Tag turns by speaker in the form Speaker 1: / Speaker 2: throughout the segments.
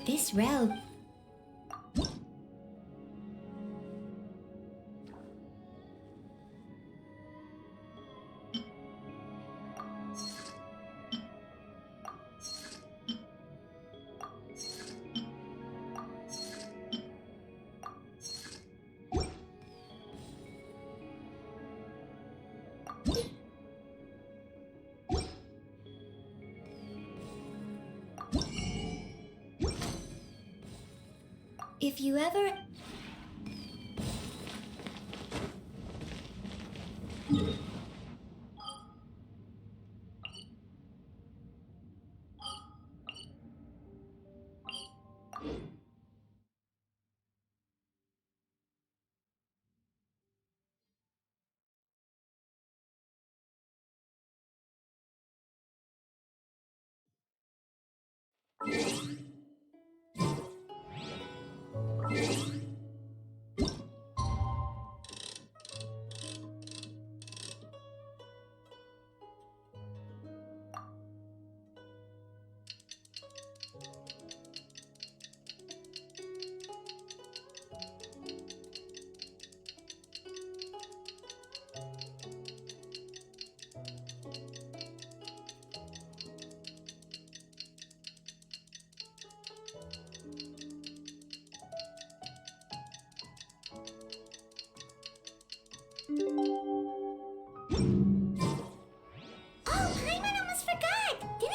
Speaker 1: This robe. If you ever...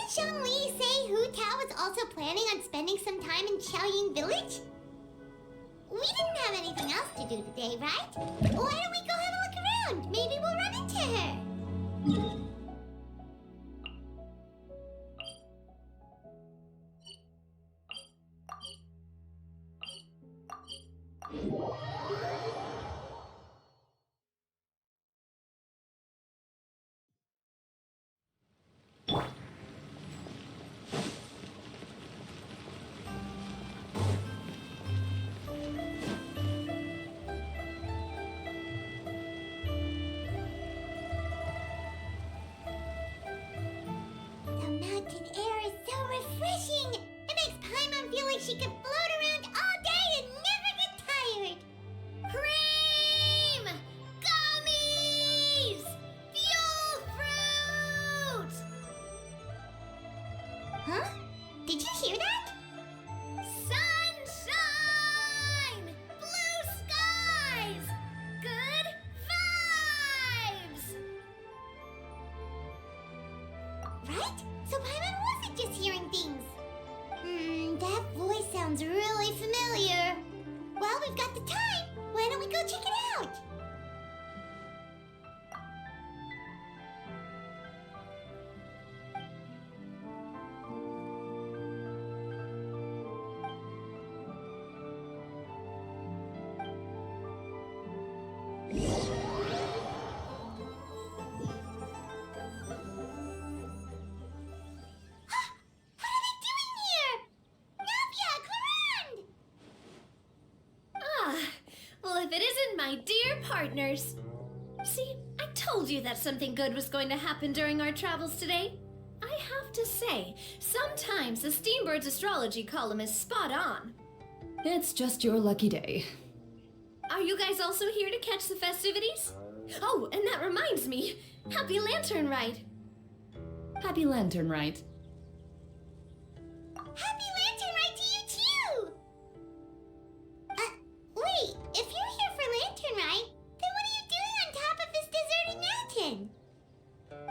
Speaker 2: Zhongli say Hu Tao was also planning on spending some time in Xiaoying village? We didn't have anything else to do today, right? Why don't we go have a look around? Maybe we'll run into her. She could float around all day and never get tired. Cream! Gummies! Fuel fruit! Huh? Did you hear that? Sunshine! Blue skies! Good vibes! Right? So Paimon wasn't just hearing things. That voice sounds really familiar. Well, we've got the time. Why don't we go check it out?
Speaker 3: If it isn't my dear partners. See, I told you that something good was going to happen during our travels today. I have to say, sometimes the Steambird's astrology column is spot on.
Speaker 4: It's just your lucky day.
Speaker 3: Are you guys also here to catch the festivities? Oh, and that reminds me. Happy Lantern Ride.
Speaker 4: Happy Lantern Ride.
Speaker 2: Happy Lantern Ride to you too! Wait, if you're here for Lantern Ride, then what are you doing on top of this deserted mountain?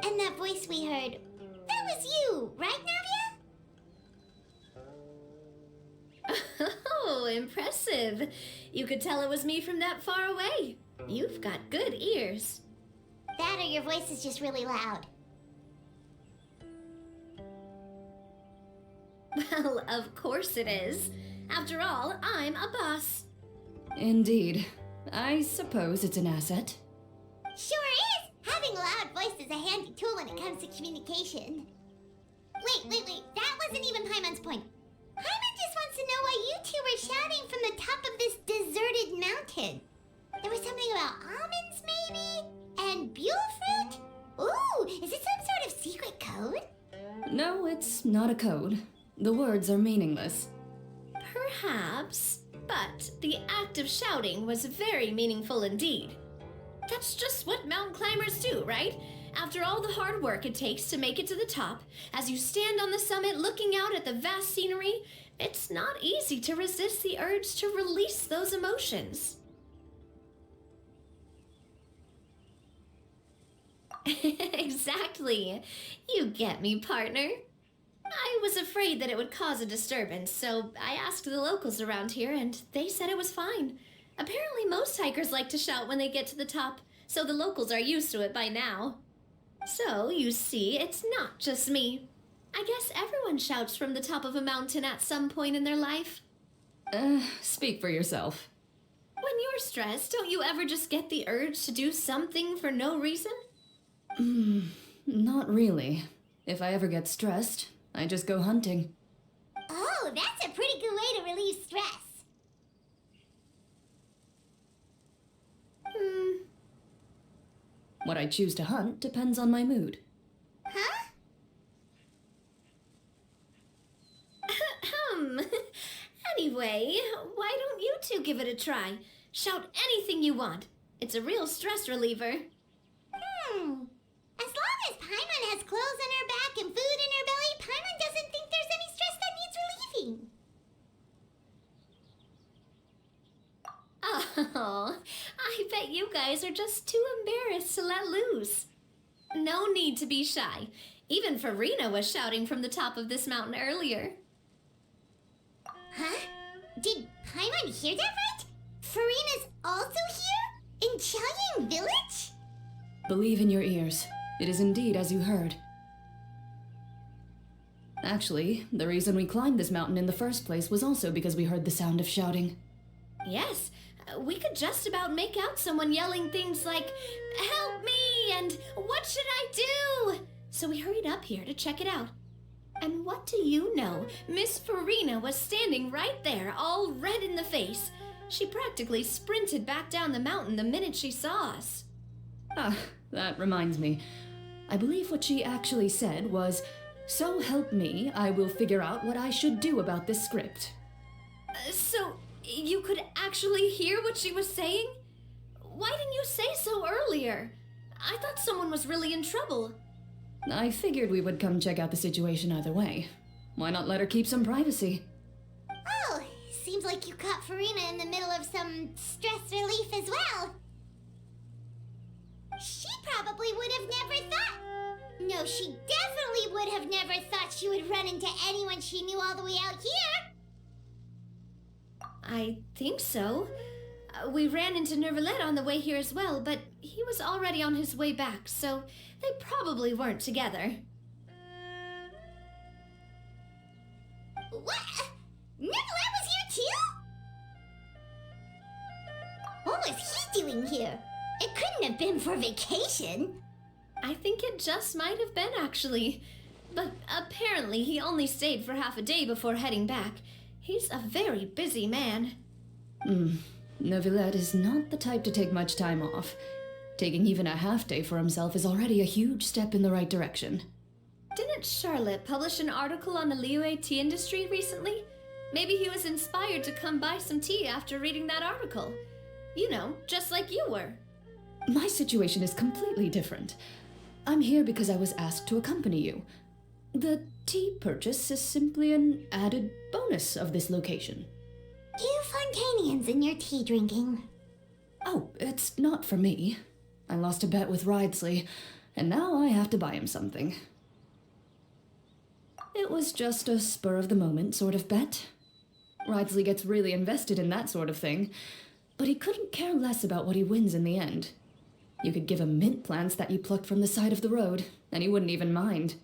Speaker 2: And that voice we heard, that was you, right, Navia?
Speaker 3: Oh, impressive. You could tell it was me from that far away. You've got good ears.
Speaker 2: That or your voice is just really loud.
Speaker 3: Well, of course it is. After all, I'm a boss.
Speaker 4: Indeed. I suppose it's an asset.
Speaker 2: Sure is! Having a loud voice is a handy tool when it comes to communication. Wait. That wasn't even Paimon's point. Paimon just wants to know why you two were shouting from the top of this deserted mountain. There was something about almonds, maybe? And buell fruit? Ooh, is it some sort of secret code?
Speaker 4: No, it's not a code. The words are meaningless.
Speaker 3: Perhaps, but the act of shouting was very meaningful indeed. That's just what mountain climbers do, right? After all the hard work it takes to make it to the top, as you stand on the summit looking out at the vast scenery, it's not easy to resist the urge to release those emotions. Exactly. You get me, partner. I was afraid that it would cause a disturbance, so I asked the locals around here, and they said it was fine. Apparently most hikers like to shout when they get to the top, so the locals are used to it by now. So, you see, it's not just me. I guess everyone shouts from the top of a mountain at some point in their life.
Speaker 4: Speak for yourself.
Speaker 3: When you're stressed, don't you ever just get the urge to do something for no reason?
Speaker 4: Not really. If I ever get stressed, I just go hunting.
Speaker 2: Oh, that's a pretty good way to relieve stress.
Speaker 4: What I choose to hunt depends on my mood.
Speaker 2: Huh?
Speaker 3: Anyway, why don't you two give it a try? Shout anything you want. It's a real stress reliever.
Speaker 2: As long as Paimon has clothes on her back and food in her belly, Paimon doesn't think there's any stress that needs relieving.
Speaker 3: Oh, I bet you guys are just too embarrassed to let loose. No need to be shy. Even Furina was shouting from the top of this mountain earlier.
Speaker 2: Huh? Did Paimon hear that right? Furina's also here? In Qiaoying Village?
Speaker 4: Believe in your ears. It is indeed as you heard. Actually, the reason we climbed this mountain in the first place was also because we heard the sound of shouting.
Speaker 3: Yes, we could just about make out someone yelling things like, "Help me!" and "What should I do?" So we hurried up here to check it out. And what do you know? Miss Furina was standing right there, all red in the face. She practically sprinted back down the mountain the minute she saw us.
Speaker 4: Ah, that reminds me. I believe what she actually said was, "So help me, I will figure out what I should do about this script."
Speaker 3: So, you could actually hear what she was saying? Why didn't you say so earlier? I thought someone was really in trouble.
Speaker 4: I figured we would come check out the situation either way. Why not let her keep some privacy?
Speaker 2: Oh, seems like you caught Furina in the middle of some stress relief as well. She probably would have never thought. No, she definitely would have never thought she would run into anyone she knew all the way out here.
Speaker 3: I think so. We ran into Nervalet on the way here as well, but he was already on his way back, so they probably weren't together.
Speaker 2: What? Nervalet was here too? What was he doing here? It couldn't have been for vacation.
Speaker 3: I think it just might have been, actually. But apparently he only stayed for half a day before heading back. He's a very busy man.
Speaker 4: Neuvillette is not the type to take much time off. Taking even a half day for himself is already a huge step in the right direction.
Speaker 3: Didn't Charlotte publish an article on the Liyue tea industry recently? Maybe he was inspired to come buy some tea after reading that article. You know, just like you were.
Speaker 4: My situation is completely different. I'm here because I was asked to accompany you. The tea purchase is simply an added bonus of this location.
Speaker 2: You Fontanians and your tea drinking.
Speaker 4: Oh, it's not for me. I lost a bet with Ridesley, and now I have to buy him something. It was just a spur-of-the-moment sort of bet. Ridesley gets really invested in that sort of thing, but he couldn't care less about what he wins in the end. You could give him mint plants that you plucked from the side of the road, and he wouldn't even mind.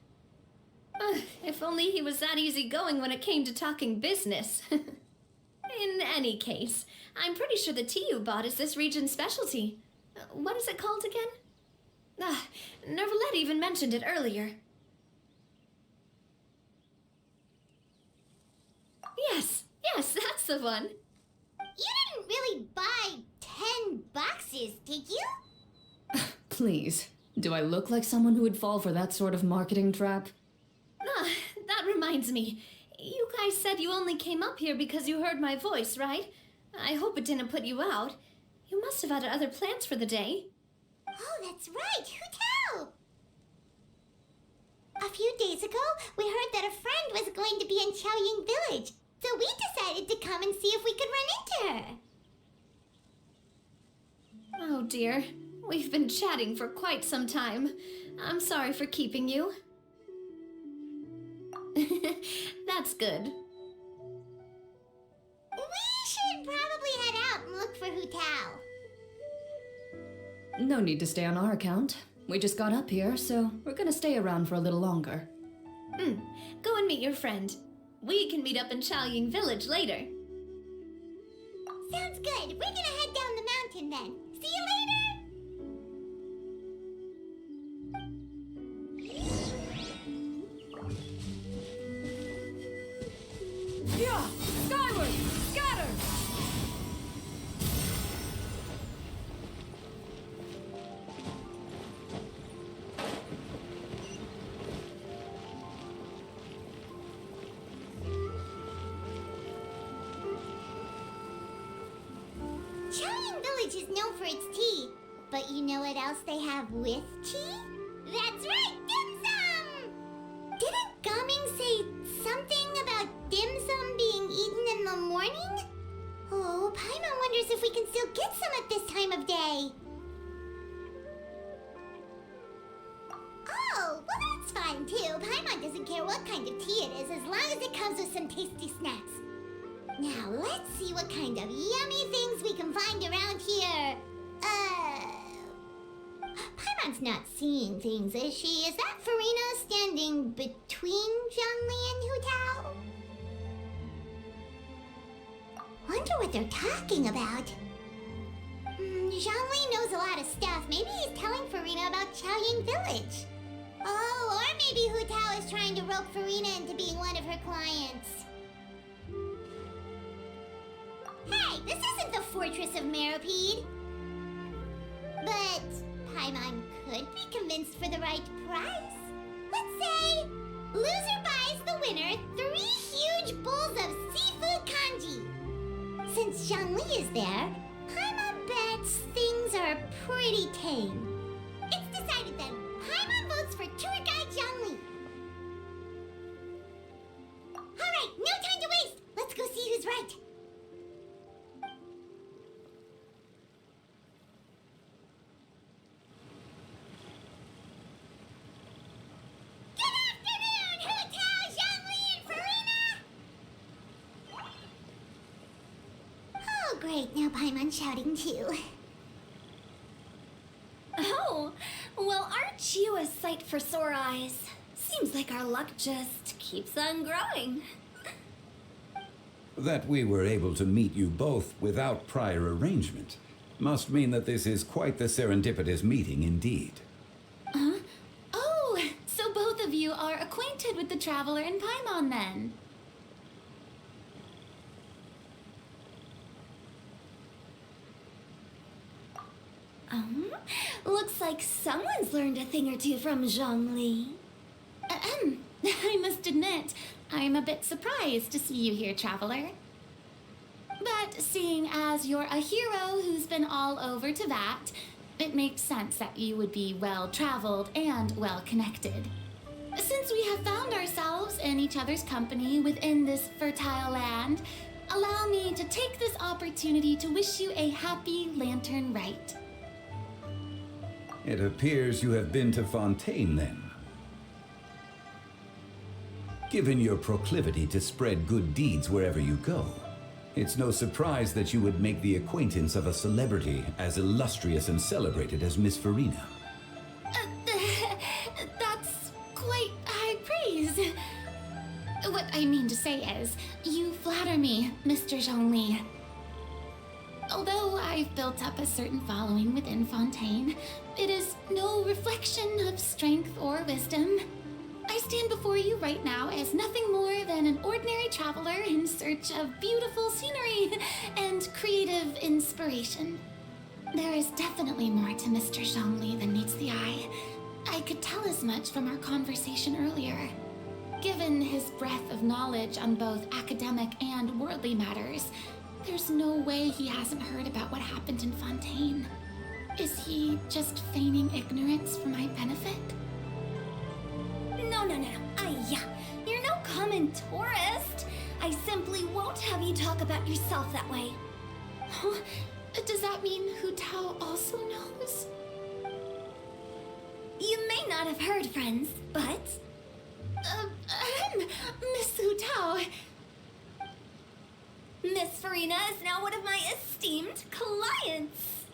Speaker 3: If only he was that easygoing when it came to talking business. In any case, I'm pretty sure the tea you bought is this region's specialty. What is it called again? Nervalette even mentioned it earlier. Yes, that's the one.
Speaker 2: You didn't really buy 10 boxes, did you?
Speaker 4: Please, do I look like someone who would fall for that sort of marketing trap?
Speaker 3: That reminds me. You guys said you only came up here because you heard my voice, right? I hope it didn't put you out. You must have had other plans for the day.
Speaker 2: Oh, that's right, Hu Tao! A few days ago, we heard that a friend was going to be in Xiaoying Village, so we decided to come and see if we could run into her.
Speaker 3: Oh dear. We've been chatting for quite some time. I'm sorry for keeping you. That's good.
Speaker 2: We should probably head out and look for Hu Tao.
Speaker 4: No need to stay on our account. We just got up here, so we're gonna stay around for a little longer.
Speaker 3: Go and meet your friend. We can meet up in Xiaoying Village later.
Speaker 2: Sounds good. We're gonna head down the mountain then. See you later!
Speaker 4: Yeah! Skyward! Scatter!
Speaker 2: Xiaoying Village is known for its tea. But you know what else they have with tea? That's right, dim sum! Didn't Gaming say something about dim sum being eaten in the morning? Oh, Paimon wonders if we can still get some at this time of day. Oh, well that's fine too. Paimon doesn't care what kind of tea it is as long as it comes with some tasty snacks. Now, let's see what kind of yummy things we can find around here. Paimon's not seeing things, is she? Is that Furina standing between Zhongli and Hu Tao? Wonder what they're talking about. Zhongli knows a lot of stuff. Maybe he's telling Furina about Xiaoying Village. Oh, or maybe Hu Tao is trying to rope Furina into being one of her clients. Hey, this isn't the Fortress of Meropide. But Paimon could be convinced for the right price. Let's say, loser buys the winner 3 huge bowls of seafood kanji. Since Zhongli is there, Paimon bets things are pretty tame. It's decided then. Paimon votes for tour guide Zhongli. Alright, no time to waste. Let's go see who's right. Great, now Paimon's shouting too.
Speaker 3: Oh, well, aren't you a sight for sore eyes? Seems like our luck just keeps on growing.
Speaker 5: That we were able to meet you both without prior arrangement must mean that this is quite the serendipitous meeting indeed.
Speaker 6: Huh? Oh, so both of you are acquainted with the Traveler and Paimon then?
Speaker 2: Looks like someone's learned a thing or two from Zhongli.
Speaker 6: I must admit, I'm a bit surprised to see you here, Traveler. But seeing as you're a hero who's been all over Teyvat, it makes sense that you would be well-traveled and well-connected. Since we have found ourselves in each other's company within this fertile land, allow me to take this opportunity to wish you a happy Lantern Rite.
Speaker 5: It appears you have been to Fontaine, then. Given your proclivity to spread good deeds wherever you go, it's no surprise that you would make the acquaintance of a celebrity as illustrious and celebrated as Miss Furina.
Speaker 6: That's quite high praise. What I mean to say is, you flatter me, Mr. Zhongli. Although I've built up a certain following within Fontaine, it is no reflection of strength or wisdom. I stand before you right now as nothing more than an ordinary traveler in search of beautiful scenery and creative inspiration. There is definitely more to Mr. Zhongli than meets the eye. I could tell as much from our conversation earlier. Given his breadth of knowledge on both academic and worldly matters, there's no way he hasn't heard about what happened in Fontaine. Is he just feigning ignorance for my benefit?
Speaker 1: No. You're no common tourist. I simply won't have you talk about yourself that way.
Speaker 6: Huh? Does that mean Hu Tao also knows?
Speaker 1: You may not have heard, friends, but...
Speaker 6: Miss Hu Tao.
Speaker 1: Miss Furina is now one of my esteemed clients.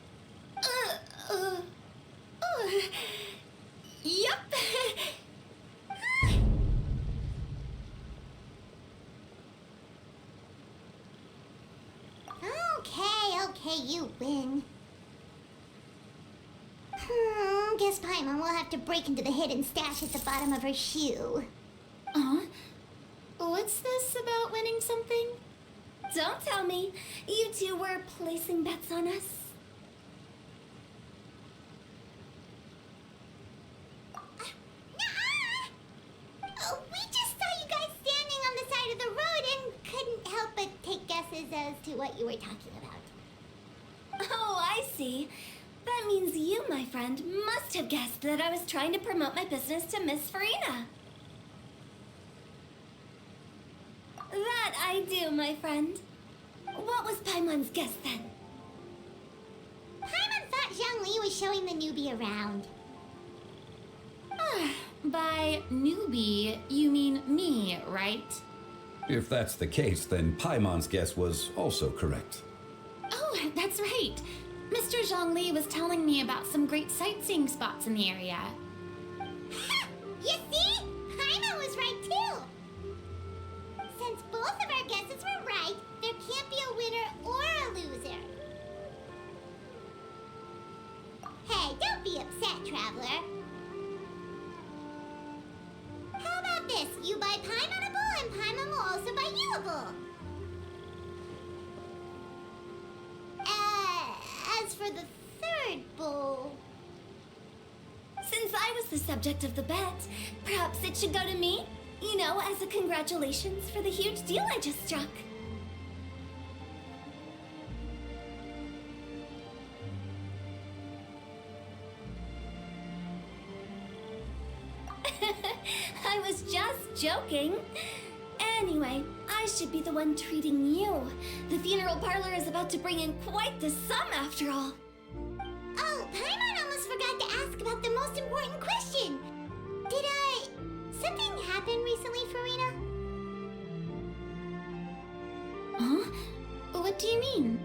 Speaker 6: Yup.
Speaker 2: Okay, you win. Guess Paimon will have to break into the hidden stash at the bottom of her shoe.
Speaker 6: What's this about winning something?
Speaker 1: Don't tell me. You two were placing bets on us.
Speaker 2: We just saw you guys standing on the side of the road and couldn't help but take guesses as to what you were talking about.
Speaker 1: Oh, I see. That means you, my friend, must have guessed that I was trying to promote my business to Miss Furina. That I do, my friend. What was Paimon's guess then?
Speaker 2: Paimon thought Zhongli was showing the newbie around.
Speaker 6: By newbie, you mean me, right?
Speaker 5: If that's the case, then Paimon's guess was also correct.
Speaker 6: Oh, that's right. Mr. Zhongli was telling me about some great sightseeing spots in the area.
Speaker 2: You see? Paimon was right too. Since both of our guesses were right, there can't be a winner or a loser. Hey, don't be upset, traveler. How about this? You buy Paimonable and Paimon will also buy youable. As for the third bowl...
Speaker 1: Since I was the subject of the bet, perhaps it should go to me? You know, as a congratulations for the huge deal I just struck. I was just joking. Anyway, I should be the one treating you. The funeral parlor is about to bring in quite the sum after all.
Speaker 2: Oh, Paimon almost forgot to ask about the most important question. Did something happen recently, Furina?
Speaker 6: Huh? What do you mean?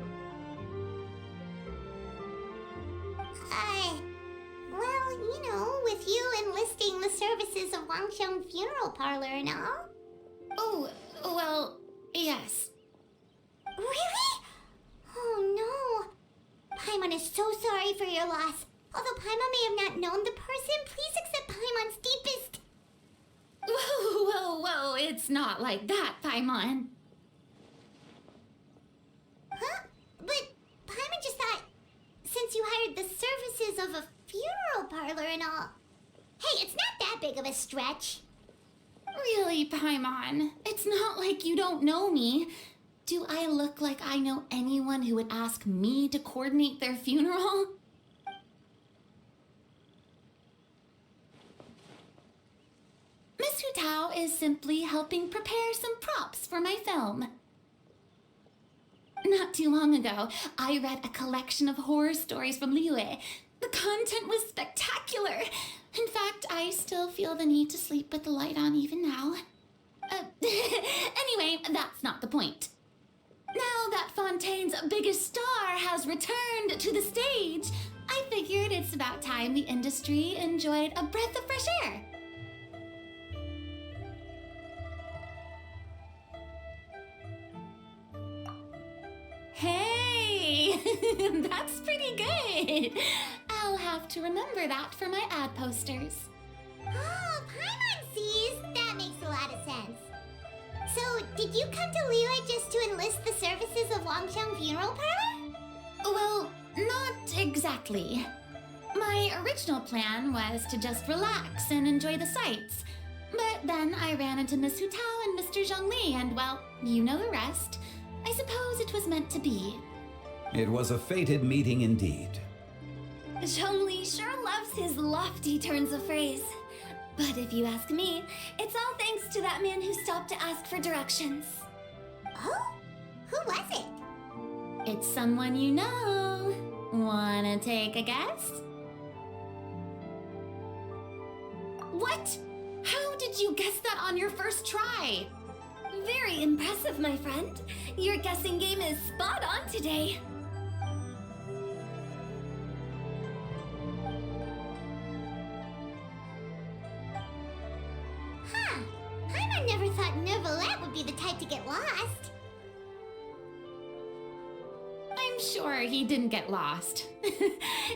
Speaker 2: Well, you know, with you enlisting the services of Wangsheng Funeral Parlor and all.
Speaker 6: Oh, well, yes.
Speaker 2: Really? Oh no. Paimon is so sorry for your loss. Although Paimon may have not known the person, please accept Paimon's deepest...
Speaker 6: Whoa, it's not like that, Paimon.
Speaker 2: Huh? But Paimon just thought, since you hired the services of a funeral parlor and all... Hey, it's not that big of a stretch.
Speaker 6: Really, Paimon? It's not like you don't know me. Do I look like I know anyone who would ask me to coordinate their funeral? Miss Hu Tao is simply helping prepare some props for my film. Not too long ago, I read a collection of horror stories from Liyue. The content was spectacular. In fact, I still feel the need to sleep with the light on even now. Anyway, that's not the point. Now that Fontaine's biggest star has returned to the stage, I figured it's about time the industry enjoyed a breath of fresh air. Hey, that's pretty good. I'll have to remember that for my ad posters.
Speaker 2: Oh, Paimon sees. That makes a lot of sense. So, did you come to Liyue just to enlist the services of Longsheng Funeral Parlor?
Speaker 6: Well, not exactly. My original plan was to just relax and enjoy the sights. But then I ran into Miss Hu Tao and Mr. Zhongli, and well, you know the rest. I suppose it was meant to be.
Speaker 5: It was a fated meeting indeed.
Speaker 1: Zhongli sure loves his lofty turns of phrase. But if you ask me, it's all thanks to that man who stopped to ask for directions.
Speaker 2: Oh? Who was it?
Speaker 6: It's someone you know. Wanna take a guess? What? How did you guess that on your first try?
Speaker 1: Very impressive, my friend. Your guessing game is spot on today.
Speaker 2: Huh. Paimon never thought Neuvillette would be the type to get lost.
Speaker 6: I'm sure he didn't get lost.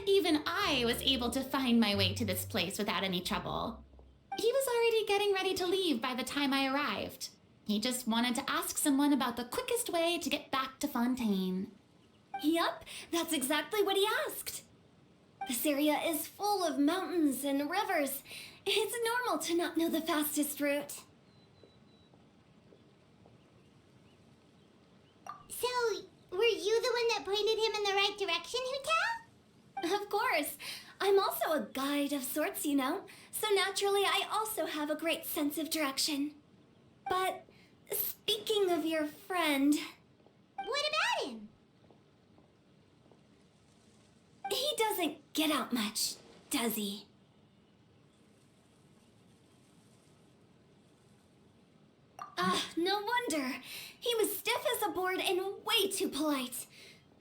Speaker 6: Even I was able to find my way to this place without any trouble. He was already getting ready to leave by the time I arrived. He just wanted to ask someone about the quickest way to get back to Fontaine.
Speaker 1: Yup, that's exactly what he asked. This area is full of mountains and rivers. It's normal to not know the fastest route.
Speaker 2: So, were you the one that pointed him in the right direction, Hu Tao?
Speaker 1: Of course. I'm also a guide of sorts, you know. So naturally, I also have a great sense of direction. But speaking of your friend...
Speaker 2: What about him?
Speaker 1: He doesn't get out much, does he? No wonder. He was stiff as a board and way too polite.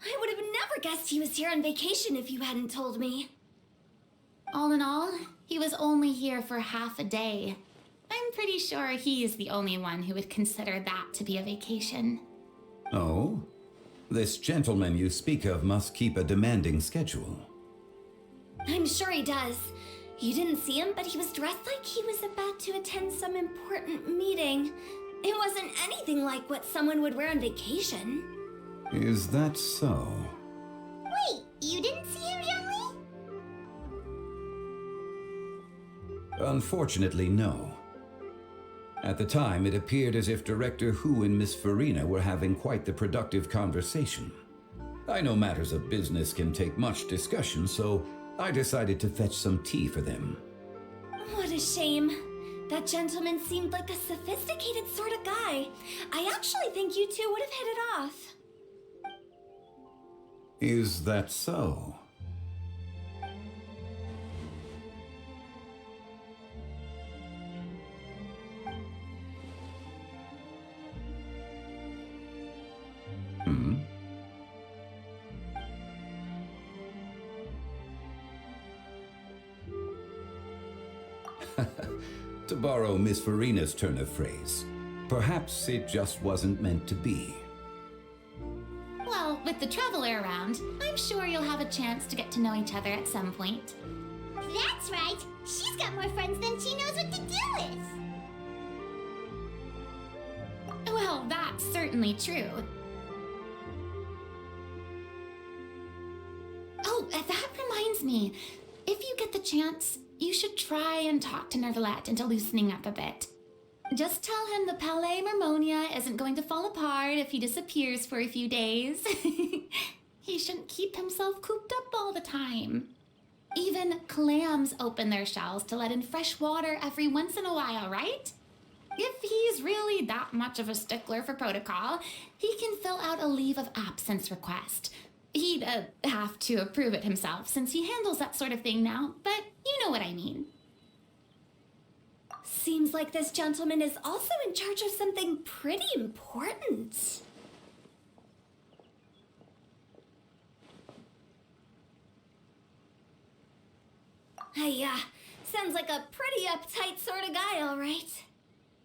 Speaker 1: I would have never guessed he was here on vacation if you hadn't told me.
Speaker 6: All in all, he was only here for half a day. I'm pretty sure he's the only one who would consider that to be a vacation.
Speaker 5: Oh? This gentleman you speak of must keep a demanding schedule.
Speaker 1: I'm sure he does. You didn't see him, but he was dressed like he was about to attend some important meeting. It wasn't anything like what someone would wear on vacation.
Speaker 5: Is that so?
Speaker 2: Wait, you didn't see him, Zhongli?
Speaker 5: Unfortunately, no. At the time, it appeared as if Director Hu and Miss Furina were having quite the productive conversation. I know matters of business can take much discussion, so I decided to fetch some tea for them.
Speaker 1: What a shame. That gentleman seemed like a sophisticated sort of guy. I actually think you two would have hit it off.
Speaker 5: Is that so? To borrow Miss Furina's turn of phrase, perhaps it just wasn't meant to be.
Speaker 6: Well, with the traveler around, I'm sure you'll have a chance to get to know each other at some point.
Speaker 2: That's right. She's got more friends than she knows what to do with.
Speaker 6: Well, that's certainly true. Oh, that reminds me. If you get the chance, you should try and talk to Neuvillette into loosening up a bit. Just tell him the Palais Mermonia isn't going to fall apart if he disappears for a few days. He shouldn't keep himself cooped up all the time. Even clams open their shells to let in fresh water every once in a while, right? If he's really that much of a stickler for protocol, he can fill out a leave of absence request. He'd have to approve it himself since he handles that sort of thing now, but you know what I mean.
Speaker 1: Seems like this gentleman is also in charge of something pretty important. Sounds like a pretty uptight sort of guy, all right.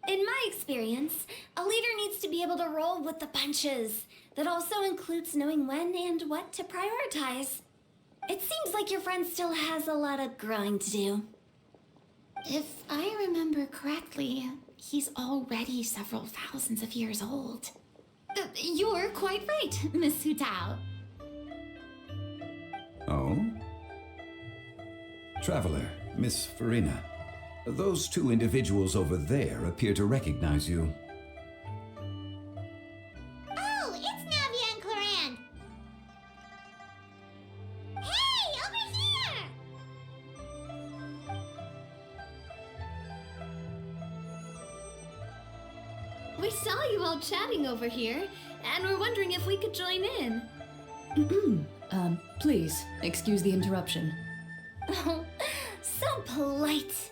Speaker 1: In my experience, a leader needs to be able to roll with the punches. That also includes knowing when and what to prioritize. It seems like your friend still has a lot of growing to do.
Speaker 6: If I remember correctly, he's already several thousands of years old. You're quite right, Miss Hu Tao.
Speaker 5: Oh? Traveler, Miss Furina. Those two individuals over there appear to recognize you.
Speaker 2: Oh, it's Navia and Cloran. Hey, over here!
Speaker 3: We saw you all chatting over here, and we're wondering if we could join in.
Speaker 4: Please, excuse the interruption.
Speaker 1: Oh, so polite.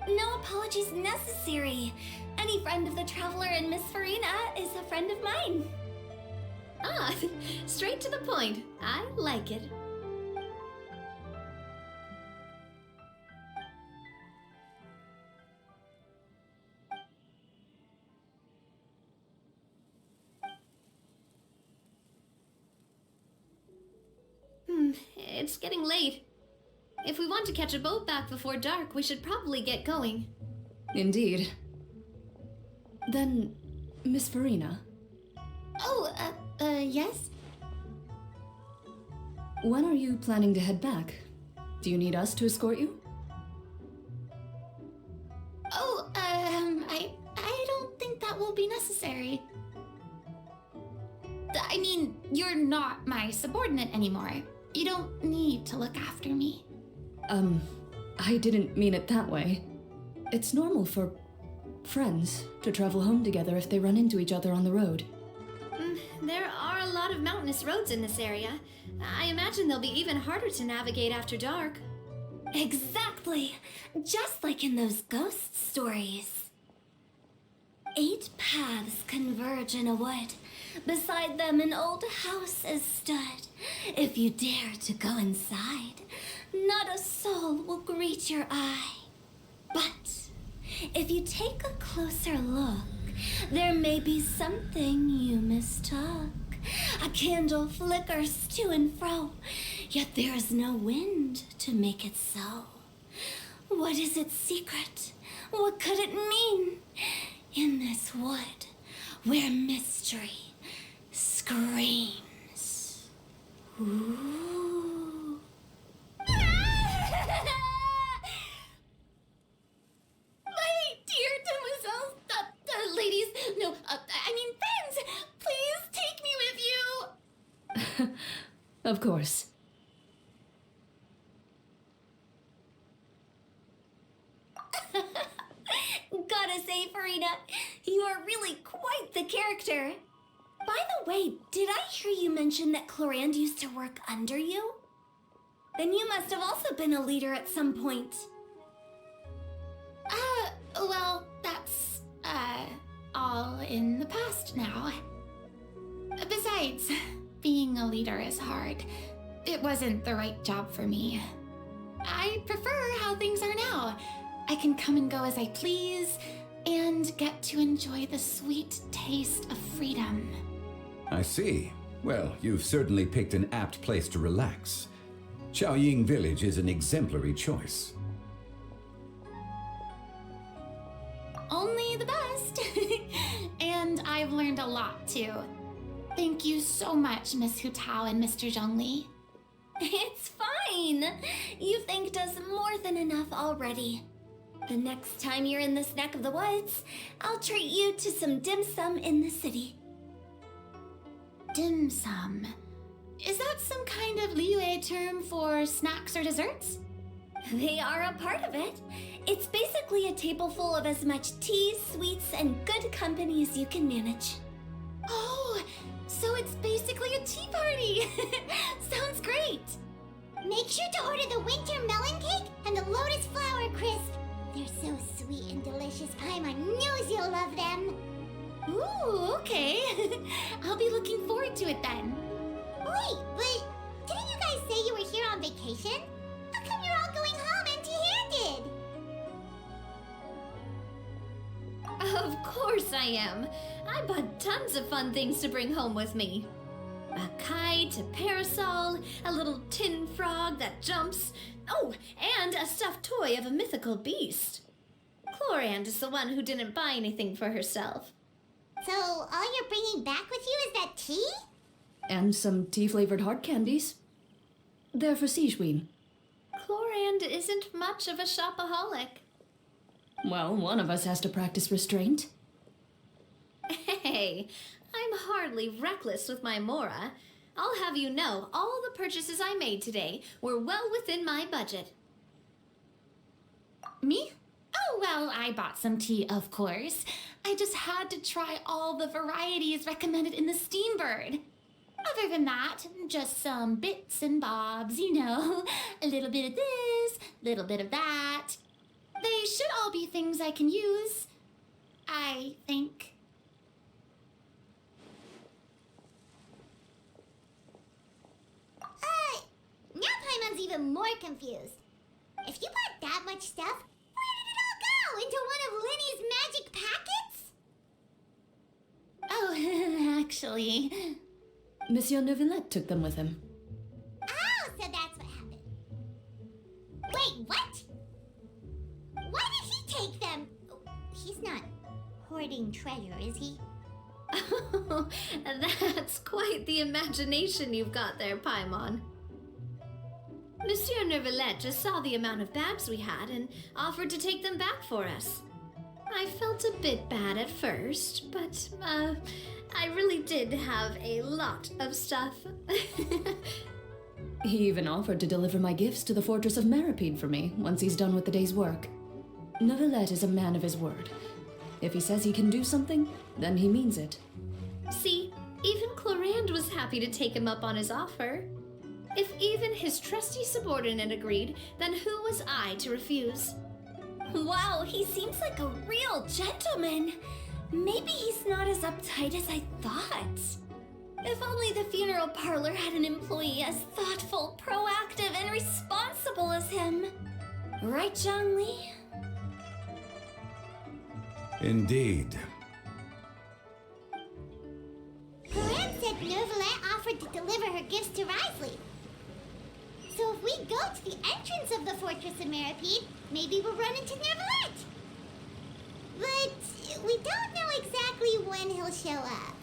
Speaker 1: No apologies necessary. Any friend of the Traveler and Miss Furina is a friend of mine.
Speaker 3: Ah, straight to the point. I like it. It's getting late. If we want to catch a boat back before dark, we should probably get going.
Speaker 4: Indeed. Then, Miss Furina,
Speaker 6: Oh, yes?
Speaker 4: when are you planning to head back? Do you need us to escort you?
Speaker 6: Oh, I don't think that will be necessary. I mean, you're not my subordinate anymore. You don't need to look after me.
Speaker 4: I didn't mean it that way. It's normal for friends to travel home together if they run into each other on the road.
Speaker 3: There are a lot of mountainous roads in this area. I imagine they'll be even harder to navigate after dark.
Speaker 1: Exactly. Just like in those ghost stories. 8 paths converge in a wood. Beside them an old house is stood. If you dare to go inside, not a soul will greet your eye. But if you take a closer look, there may be something you mistook. A candle flickers to and fro, yet there is no wind to make it so. What is its secret? What could it mean? In this wood, where mystery screams. Ooh.
Speaker 6: My dear demoiselles, ladies, no, I mean friends, please take me with you.
Speaker 4: Of course.
Speaker 1: Gotta say, Furina, you are really quite the character. By the way, did I hear you mention that Clorand used to work under you? Then you must have also been a leader at some point.
Speaker 6: Well, that's, all in the past now. Besides, being a leader is hard. It wasn't the right job for me. I prefer how things are now. I can come and go as I please, and get to enjoy the sweet taste of freedom.
Speaker 5: I see. Well, you've certainly picked an apt place to relax. Xiaoying Village is an exemplary choice.
Speaker 6: Only the best. And I've learned a lot, too. Thank you so much, Miss Hu Tao and Mr. Zhongli.
Speaker 1: It's fine. You thanked us more than enough already. The next time you're in this neck of the woods, I'll treat you to some dim sum in the city.
Speaker 6: Dim sum. Is that some kind of Liyue term for snacks or desserts?
Speaker 1: They are a part of it. It's basically a table full of as much tea, sweets, and good company as you can manage.
Speaker 6: Oh, so it's basically a tea party. Sounds great.
Speaker 2: Make sure to order the winter melon cake and the lotus flower crisp. They're so sweet and delicious, Paimon knows you'll love them.
Speaker 6: Ooh, okay. I'll be looking forward to it then.
Speaker 2: Wait, but didn't you guys say you were here on vacation? How come you're all going home empty-handed?
Speaker 3: Of course I am. I bought tons of fun things to bring home with me. A kite, a parasol, a little tin frog that jumps. Oh, and a stuffed toy of a mythical beast. Chlorand is the one who didn't buy anything for herself.
Speaker 2: So all you're bringing back with you is that tea?
Speaker 4: And some tea-flavored hard candies. They're for Sigewin.
Speaker 3: Chlorand isn't much of a shopaholic.
Speaker 4: Well, one of us has to practice restraint.
Speaker 3: Hey, I'm hardly reckless with my Mora. I'll have you know, all the purchases I made today were well within my budget.
Speaker 6: Me? Oh, well, I bought some tea, of course. I just had to try all the varieties recommended in the Steambird. Other than that, just some bits and bobs, you know. A little bit of this, little bit of that. They should all be things I can use, I think.
Speaker 2: Now Paimon's even more confused. If you bought that much stuff, where did it all go? Into one of Linny's magic packets?
Speaker 6: Oh, actually...
Speaker 4: Monsieur Neuvillette took them with him.
Speaker 2: Oh, so that's what happened. Wait, what? Why did he take them? He's not hoarding treasure, is he?
Speaker 3: Oh, that's quite the imagination you've got there, Paimon. Monsieur Neuvillette just saw the amount of bags we had and offered to take them back for us. I felt a bit bad at first, but, I really did have a lot of stuff.
Speaker 4: He even offered to deliver my gifts to the Fortress of Meripede for me once he's done with the day's work. Neuvillette is a man of his word. If he says he can do something, then he means it.
Speaker 3: See, even Chlorand was happy to take him up on his offer. If even his trusty subordinate agreed, then who was I to refuse?
Speaker 1: Wow, he seems like a real gentleman. Maybe he's not as uptight as I thought. If only the funeral parlor had an employee as thoughtful, proactive, and responsible as him. Right, Zhongli?
Speaker 5: Indeed.
Speaker 2: Corinne said Neuvillette offered to deliver her gifts to Risley. So if we go to the entrance of the Fortress of Meripede, maybe we'll run into Neuvillette. But we don't know exactly when he'll show up.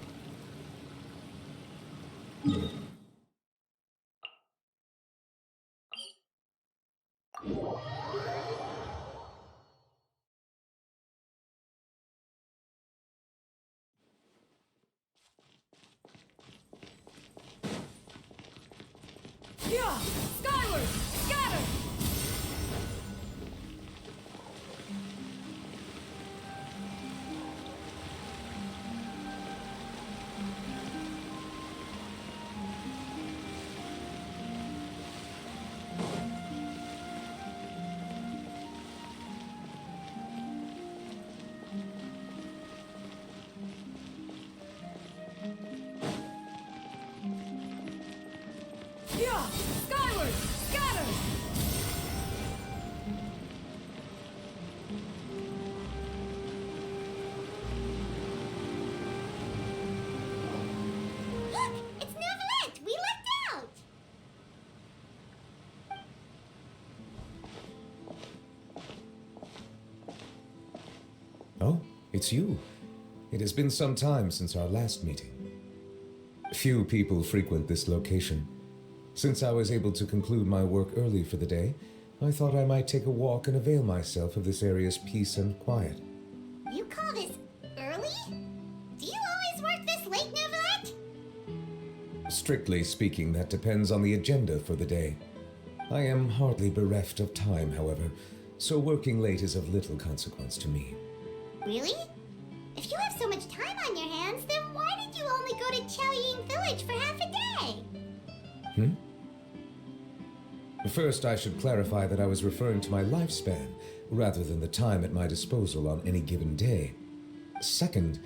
Speaker 4: Yeah! Skyward! Scatter! Yeah! Skyward! Scatter!
Speaker 2: Look! It's Neuvillette! We lucked out!
Speaker 7: Oh, it's you. It has been some time since our last meeting. Few people frequent this location. Since I was able to conclude my work early for the day, I thought I might take a walk and avail myself of this area's peace and quiet.
Speaker 2: You call this early? Do you always work this late, Neverlet?
Speaker 7: Strictly speaking, that depends on the agenda for the day. I am hardly bereft of time, however, so working late is of little consequence to me.
Speaker 2: Really? If you have so much time on your hands, then why did you only go to Chaoying Village for half a day?
Speaker 7: First, I should clarify that I was referring to my lifespan, rather than the time at my disposal on any given day. Second,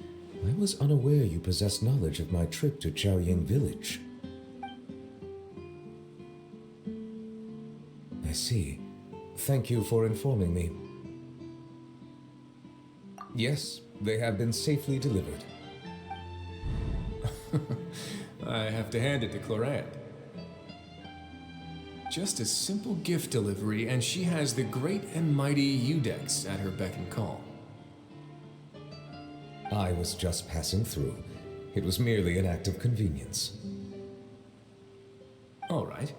Speaker 7: I was unaware you possessed knowledge of my trip to Chaoying Village. I see. Thank you for informing me. Yes, they have been safely delivered.
Speaker 8: I have to hand it to Clorant. Just a simple gift delivery, and she has the great and mighty Udex at her beck and call.
Speaker 7: I was just passing through. It was merely an act of convenience.
Speaker 8: All right.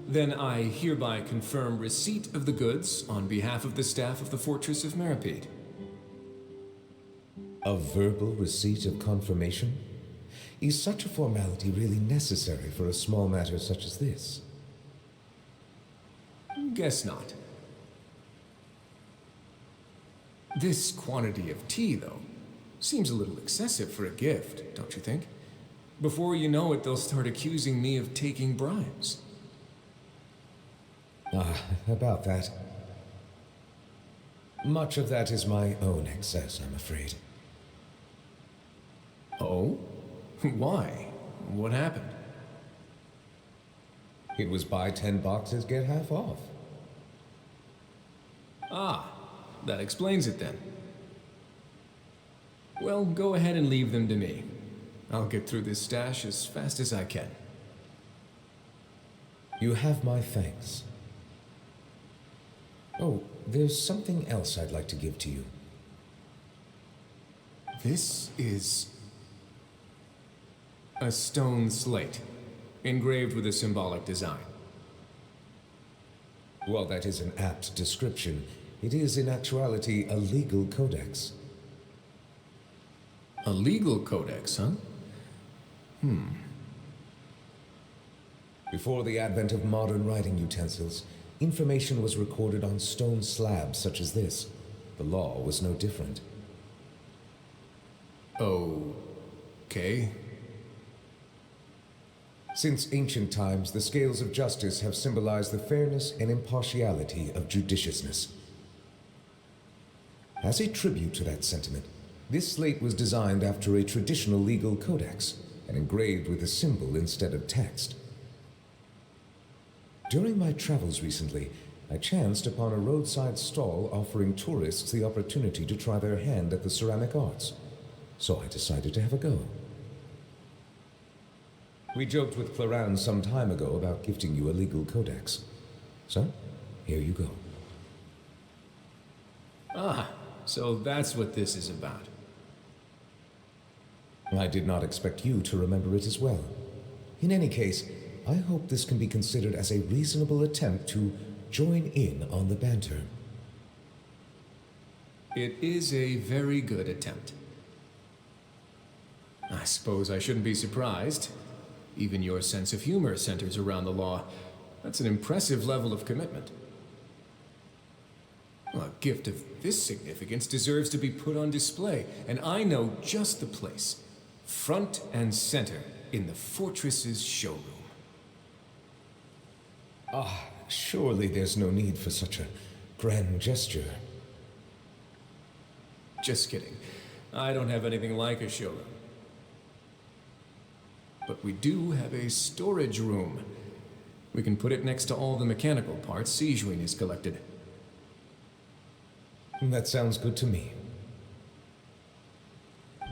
Speaker 8: Then I hereby confirm receipt of the goods on behalf of the staff of the Fortress of Meripede.
Speaker 7: A verbal receipt of confirmation? Is such a formality really necessary for a small matter such as this?
Speaker 8: Guess not. This quantity of tea, though, seems a little excessive for a gift, don't you think? Before you know it, they'll start accusing me of taking bribes.
Speaker 7: About that. Much of that is my own excess, I'm afraid.
Speaker 8: Oh? Why? What happened?
Speaker 7: It was buy 10 boxes, get half off.
Speaker 8: Ah, that explains it then. Well, go ahead and leave them to me. I'll get through this stash as fast as I can.
Speaker 7: You have my thanks. Oh, there's something else I'd like to give to you.
Speaker 8: This is a stone slate, engraved with a symbolic design.
Speaker 7: While that is an apt description, it is in actuality a legal codex.
Speaker 8: A legal codex, huh?
Speaker 7: Before the advent of modern writing utensils, information was recorded on stone slabs such as this. The law was no different.
Speaker 8: Okay.
Speaker 7: Since ancient times, the scales of justice have symbolized the fairness and impartiality of judiciousness. As a tribute to that sentiment, this slate was designed after a traditional legal codex and engraved with a symbol instead of text. During my travels recently, I chanced upon a roadside stall offering tourists the opportunity to try their hand at the ceramic arts, so I decided to have a go. We joked with Clorant some time ago about gifting you a legal codex. So, here you go.
Speaker 8: Ah, so that's what this is about.
Speaker 7: I did not expect you to remember it as well. In any case, I hope this can be considered as a reasonable attempt to join in on the banter.
Speaker 8: It is a very good attempt. I suppose I shouldn't be surprised. Even your sense of humor centers around the law. That's an impressive level of commitment. A gift of this significance deserves to be put on display, and I know just the place. Front and center in the fortress's showroom.
Speaker 7: Surely there's no need for such a grand gesture.
Speaker 8: Just kidding. I don't have anything like a showroom. But we do have a storage room. We can put it next to all the mechanical parts Sijuin has collected.
Speaker 7: That sounds good to me.
Speaker 2: So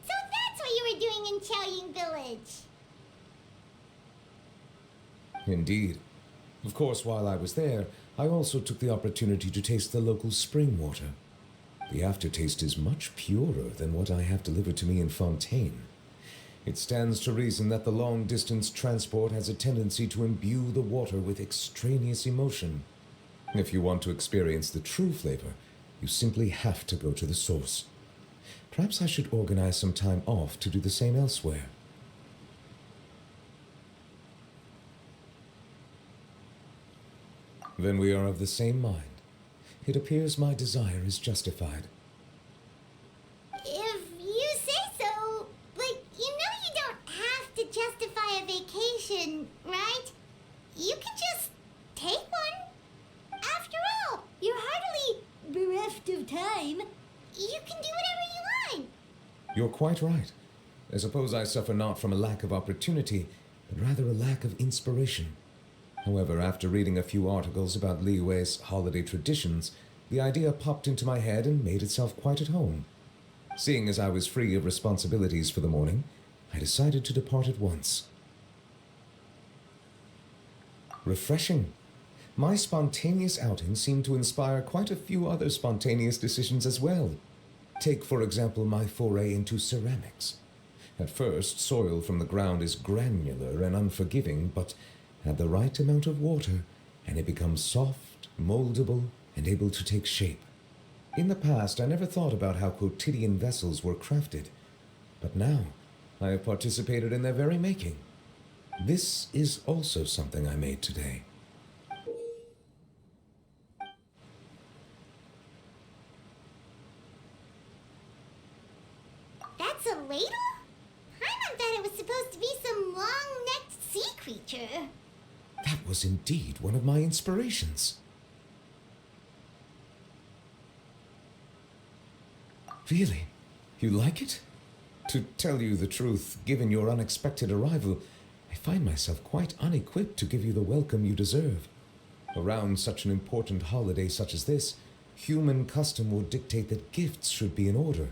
Speaker 2: that's what you were doing in Chaoying Village.
Speaker 7: Indeed. Of course, while I was there, I also took the opportunity to taste the local spring water. The aftertaste is much purer than what I have delivered to me in Fontaine. It stands to reason that the long-distance transport has a tendency to imbue the water with extraneous emotion. If you want to experience the true flavor, you simply have to go to the source. Perhaps I should organize some time off to do the same elsewhere. Then we are of the same mind. It appears my desire is justified.
Speaker 2: If you say so, but you know you don't have to justify a vacation, right? You can just take one. After all, you're hardly bereft of time. You can do whatever you want.
Speaker 7: You're quite right. I suppose I suffer not from a lack of opportunity, but rather a lack of inspiration. However, after reading a few articles about Li Wei's holiday traditions, the idea popped into my head and made itself quite at home. Seeing as I was free of responsibilities for the morning, I decided to depart at once. Refreshing. My spontaneous outing seemed to inspire quite a few other spontaneous decisions as well. Take, for example, my foray into ceramics. At first, soil from the ground is granular and unforgiving, but add the right amount of water, and it becomes soft, moldable, and able to take shape. In the past, I never thought about how quotidian vessels were crafted, but now I have participated in their very making. This is also something I made today.
Speaker 2: That's a ladle? Paimon thought it was supposed to be some long-necked sea creature.
Speaker 7: That was indeed one of my inspirations. Really? You like it? To tell you the truth, given your unexpected arrival, I find myself quite unequipped to give you the welcome you deserve. Around such an important holiday such as this, human custom would dictate that gifts should be in order.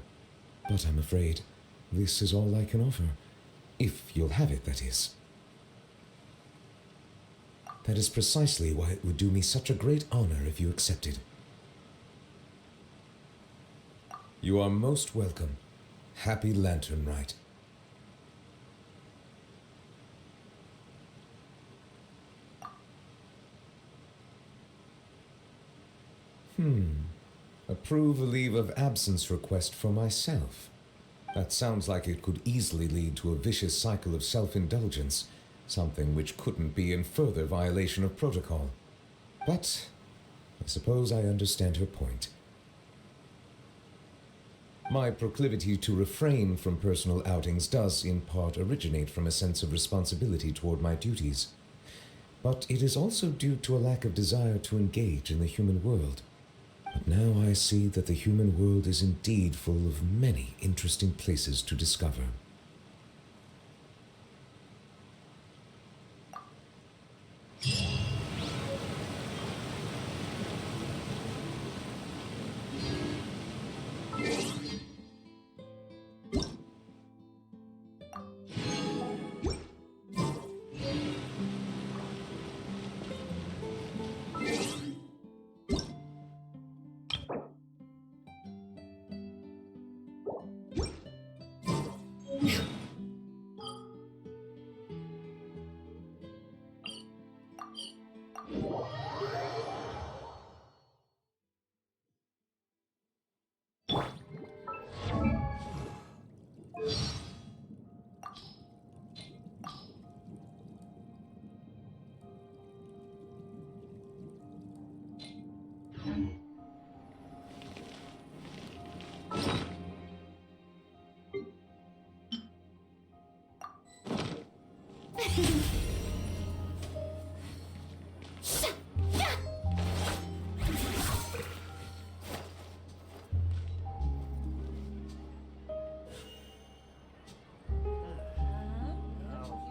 Speaker 7: But I'm afraid this is all I can offer. If you'll have it, that is. That is precisely why it would do me such a great honor if you accepted. You are most welcome. Happy Lantern Rite. Approve a leave of absence request for myself. That sounds like it could easily lead to a vicious cycle of self-indulgence, something which couldn't be in further violation of protocol. But I suppose I understand her point. My proclivity to refrain from personal outings does in part originate from a sense of responsibility toward my duties. But it is also due to a lack of desire to engage in the human world. But now I see that the human world is indeed full of many interesting places to discover.